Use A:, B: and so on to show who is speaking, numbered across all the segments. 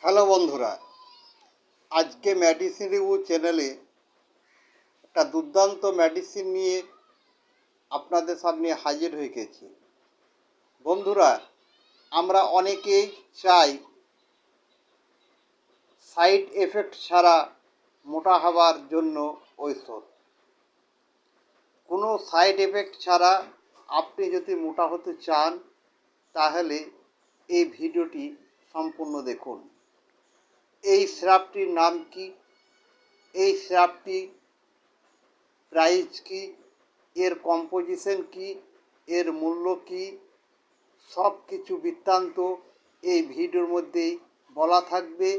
A: Hello বন্ধুরা, আজকে medicine review চ্যানেলে একটা দুর্দান্ত মেডিসিন নিয়ে আপনাদের সামনে হাজির হয়ে গেছি। বন্ধুরা, আমরা অনেকেই চাই সাইড এফেক্ট ছাড়া মোটা হওয়ার জন্য ঔষধ। কোনো সাইড এফেক্ট ছাড়া আপনি যদি মোটা হতে চান তাহলে এই ভিডিওটি সম্পূর্ণ দেখুন। এই সিরাপটির নাম কি, এই সিরাপটি প্রাইস কি, এর কম্পোজিশন কি, এর মূল্য কি, সব কিছু বৃত্তান্ত এই ভিডিওর মধ্যেই বলা থাকবে।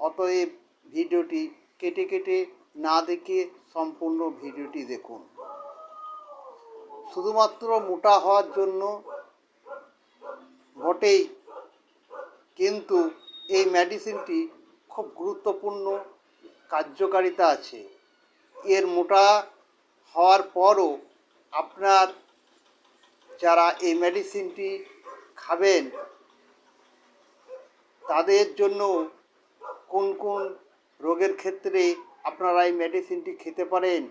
A: অতএব ভিডিওটি কেটে কেটে না দেখে সম্পূর্ণ ভিডিওটি দেখুন। শুধুমাত্র মোটা হওয়ার জন্য বটেই, কিন্তু এই মেডিসিনটি খুব গুরুত্বপূর্ণ কার্যকারিতা আছে। এর মোটা হওয়ার পরও আপনার যারা এই মেডিসিনটি খাবেন তাদের জন্য কোন কোন রোগের ক্ষেত্রে আপনারা এই মেডিসিনটি খেতে পারেন,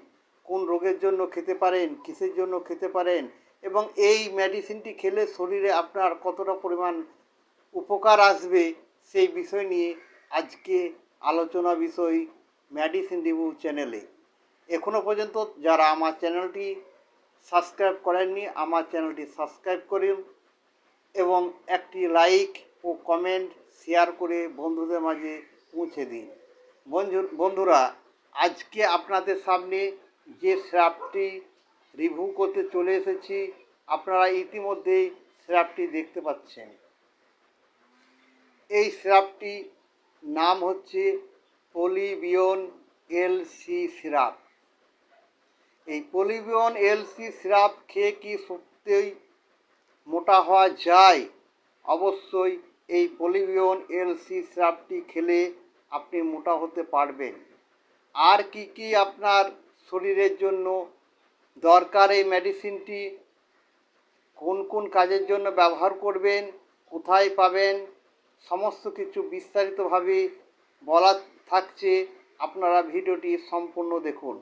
A: কোন রোগের জন্য খেতে পারেন, কিসের জন্য খেতে পারেন, এবং এই মেডিসিনটি খেলে শরীরে আপনার কতটা পরিমাণ উপকার আসবে সেই বিষয় নিয়ে আজকে আলোচনা বিষয় মেডিসিন রিভিউ চ্যানেলে। এখনও পর্যন্ত যারা আমার চ্যানেলটি সাবস্ক্রাইব করেননি, আমার চ্যানেলটি সাবস্ক্রাইব করুন এবং একটি লাইক ও কমেন্ট শেয়ার করে বন্ধুদের মাঝে পৌঁছে দিন। বন্ধুরা, আজকে আপনাদের সামনে যে সিরাপটি রিভিউ করতে চলে এসেছি, আপনারা ইতিমধ্যেই সিরাপটি দেখতে পাচ্ছেন। এই সিরাপটি নাম হচ্ছে পলিবিয়ন এলসি সিরাপ। এই পলিবিয়ন এলসি সিরাপ খেয়ে কি সত্যিই মোটা হওয়া যায়? অবশ্যই এই পলিবিয়ন এলসি সিরাপটি খেলে আপনি মোটা হতে পারবেন। আর কি কি আপনার শরীরের জন্য দরকার, এই মেডিসিনটি কোন কোন কাজের জন্য ব্যবহার করবেন, কোথায় পাবেন, সমস্ত কিছু বিস্তারিতভাবে বলা থাকছে। আপনারা ভিডিওটি সম্পূর্ণ দেখুন।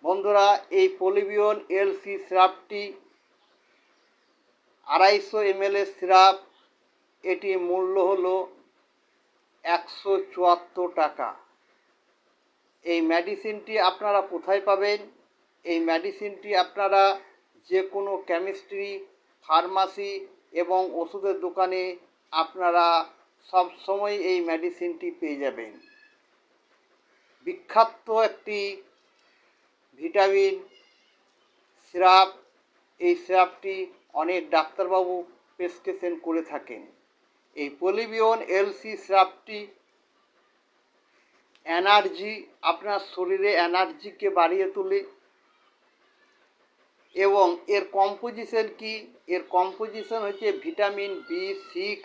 A: বন্ধুরা, এই পলিবিয়ন এলসি সিরাপটি 250 ml সিরাপ। এটি মূল্য হলো 174 টাকা। এই মেডিসিনটি আপনারা কোথায় পাবেন? এই মেডিসিনটি আপনারা যে কোনো কেমিস্ট্রি, ফার্মাসি এবং ওষুধের দোকানে আপনারা সব সময় এই মেডিসিনটি পেয়ে যাবেন। বিখ্যাত একটি ভিটামিন সিরাপ। এই সিরাপটি অনেক ডাক্তারবাবু প্রেসক্রিপশন করে থাকেন। এই পলিবিয়ন এলসি সিরাপটি এনার্জি, আপনার শরীরে এনার্জিকে বাড়িয়ে তোলে। এবং এর কম্পোজিশন কি? এর কম্পোজিশন হচ্ছে ভিটামিন B6।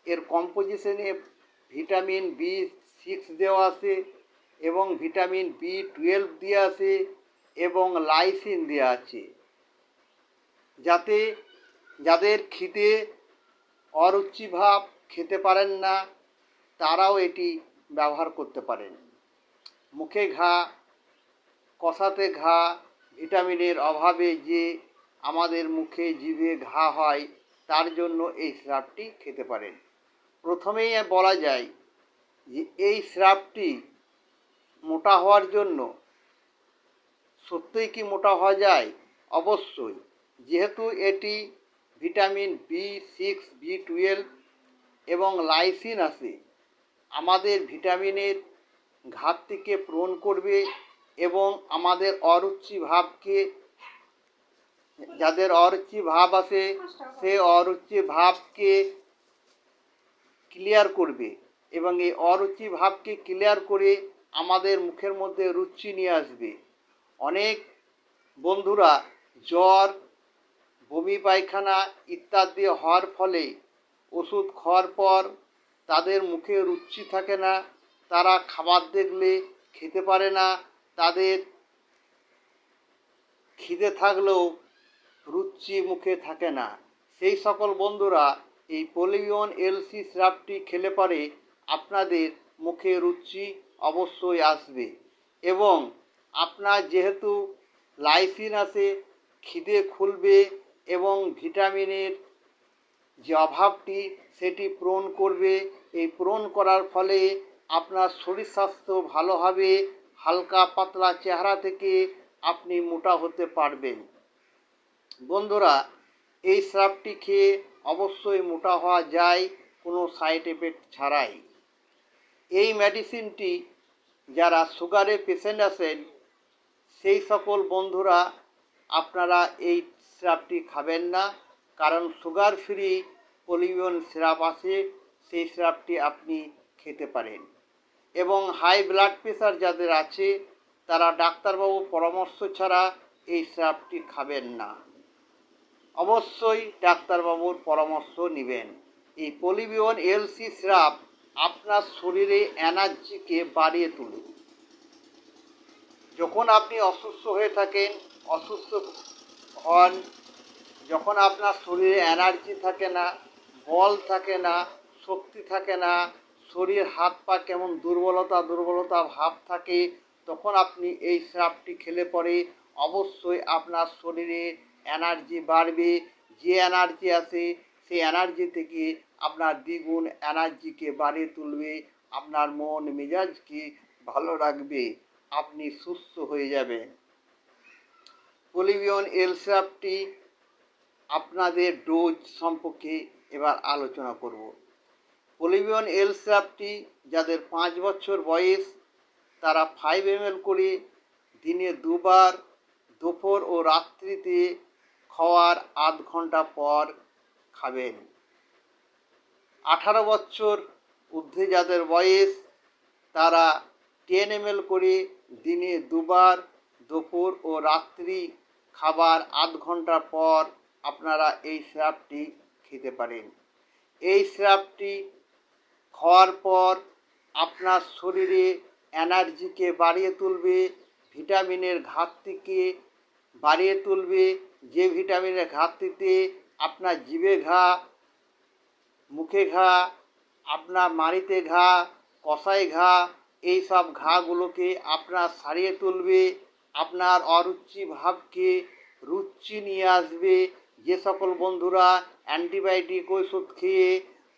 A: এর কম্পোজিশনে ভিটামিন B6 দেওয়া আছে এবং ভিটামিন B12 দেওয়া আছে এবং লাইসিন দেওয়া আছে, যাতে যাদের খিদে অরুচি ভাব, খেতে পারেন না, তারাও এটি ব্যবহার করতে পারেন। মুখে ঘা, কষাতে ঘা, ভিটামিনের অভাবে যে আমাদের মুখে জিভে ঘা হয়, তার জন্য এই সিরাপটি খেতে পারেন। প্রথমেই বলা যায় যে এই সিরাপটি মোটা হওয়ার জন্য। সত্যিই কি মোটা হওয়া যায়? অবশ্যই, যেহেতু এটি ভিটামিন B6, B12 এবং লাইসিন আছে, আমাদের ভিটামিনের ঘাটতিকে পূরণ করবে এবং আমাদের অরুচি ভাবকে, যাদের অরুচি ভাব আছে সে অরুচি ভাবকে ক্লিয়ার করবে এবং এই অরুচি ভাবকে ক্লিয়ার করে আমাদের মুখের মধ্যে রুচি নিয়ে আসবে। অনেক বন্ধুরা জ্বর, বমি পায়খানা ইত্যাদি হওয়ার ফলে ওষুধ খাওয়ার পর তাদের মুখে রুচি থাকে না, তারা খাবার দেখলে খেতে পারে না, তাদের খিদে থাকলেও রুচি মুখে থাকে না। সেই সকল বন্ধুরা এই পলিবিয়ন এলসি সিরাপটি খেলে পরে আপনাদের মুখে রুচি অবশ্যই আসবে এবং আপনার যেহেতু লাইসিন আছে, খিদে খুলবে এবং ভিটামিনের যে অভাবটি সেটি পূরণ করবে। এই পূরণ করার ফলে আপনার শরীর স্বাস্থ্য ভালো হবে, হালকা পাতলা চেহারা থেকে আপনি মোটা হতে পারবেন। বন্ধুরা, এই সিরাপটি খেয়ে অবশ্যই মোটা হওয়া যায় কোনো সাইড এফেক্ট ছাড়াই। এই মেডিসিনটি যারা সুগারের পেশেন্ট আছেন সেই সকল বন্ধুরা আপনারা এই সিরাপটি খাবেন না, কারণ সুগার ফ্রি পলিবিয়ন সিরাপ আছে, সেই সিরাপটি আপনি খেতে পারেন। এবং হাই ব্লাড প্রেশার যাদের আছে তারা ডাক্তারবাবুর পরামর্শ ছাড়া এই সিরাপটি খাবেন না, অবশ্যই ডাক্তারবাবুর পরামর্শ নেবেন। এই পলিবিয়ন এলসি সিরাপ আপনার শরীরে এনার্জিকে বাড়িয়ে তোলে। যখন আপনি অসুস্থ হয়ে থাকেন, অসুস্থ হন, যখন আপনার শরীরে এনার্জি থাকে না, বল থাকে না, শক্তি থাকে না, শরীর হাত পা কেমন দুর্বলতা ভাব থাকে, তখন আপনি এই সিরাপটি খেলে পরে অবশ্যই আপনার শরীরে এনার্জি বাড়বে। যে এনার্জি আছে সেই এনার্জি থেকে আপনার দ্বিগুণ এনার্জিকে বাড়িয়ে তুলবে, আপনার মন মেজাজকে ভালো রাখবে, আপনি সুস্থ হয়ে যাবেন। পলিবিয়ন এল সিরাপটি আপনাদের ডোজ সম্পর্কে এবার আলোচনা করব। পলিবিয়ন এল সিরাপটি যাদের 5 বছর বয়স তারা 5 ml করে দিনে 2 বার দুপুর ও রাত্রিতে খাওয়ার আধ ঘন্টা পর খাবেন। 18 বছর ঊর্ধ্বে যাদের বয়স তারা 10 ml করে দিনে 2 বার দুপুর ও রাত্রি খাবার আধ ঘন্টা পর আপনারা এই সিরাপটি খেতে পারেন। এই সিরাপটি খাওয়ার পর আপনার শরীরে এনার্জিকে বাড়িয়ে তুলবে, ভিটামিনের ঘাটতিকে বাড়িয়ে তুলবে। যে ভিটামিনের ঘাটতিতে আপনার জিভে ঘা, মুখে ঘা, আপনার মাড়িতে ঘা, কষায় ঘা, এই সব ঘাগুলোকে আপনার সারিয়ে তুলবে, আপনার অরুচি ভাবকে রুচি নিয়ে আসবে। যে সকল বন্ধুরা অ্যান্টিবায়োটিক ওষুধ খেয়ে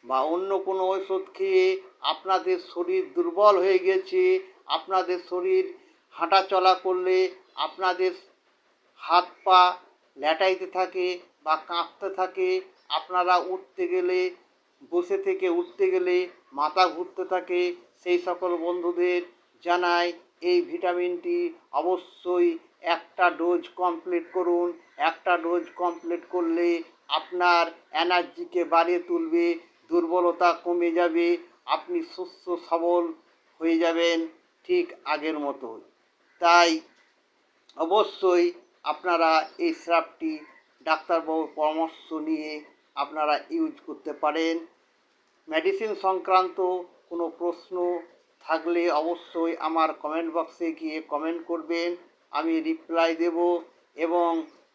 A: বা অন্য কোনো ওষুধ খেয়ে আপনাদের শরীর দুর্বল হয়ে গেছে, আপনাদের শরীর হাঁটা চলা করলে আপনাদের হাত পা ল্যাটাইতে থাকে বা কাঁপতে থাকে, আপনারা উঠতে গেলে, বসে থেকে উঠতে গেলে মাথা ঘুরতে থাকে, সেই সকল বন্ধুদের জানাই এই ভিটামিনটি অবশ্যই একটা ডোজ কমপ্লিট করুন। একটা ডোজ কমপ্লিট করলে আপনার এনার্জিকে বাড়িয়ে তুলবে, দুর্বলতা কমে যাবে, আপনি সুস্থ সবল হয়ে যাবেন ঠিক আগের মতো। তাই অবশ্যই আপনারা এই সিরাপটি ডাক্তারবাবুর পরামর্শ নিয়ে আপনারা ইউজ করতে পারেন। মেডিসিন সংক্রান্ত কোনো প্রশ্ন থাকলে অবশ্যই আমার কমেন্ট বক্সে গিয়ে কমেন্ট করবেন, আমি রিপ্লাই দেব। এবং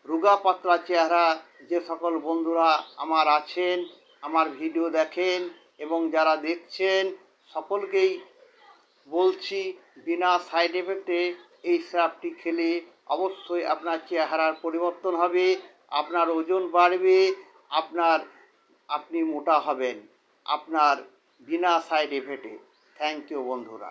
A: রোগা পাতলা চেহারা যে সকল বন্ধুরা আমার আছেন, আমার ভিডিও দেখেন এবং যারা দেখছেন সকলকেই বলছি বিনা সাইড এফেক্টে এই সিরাপটি খেলে অবশ্যই আপনার চেহারার পরিবর্তন হবে, আপনার ওজন বাড়বে, আপনি মোটা হবেন আপনার বিনা সাইড এফেক্টে। থ্যাংক ইউ বন্ধুরা।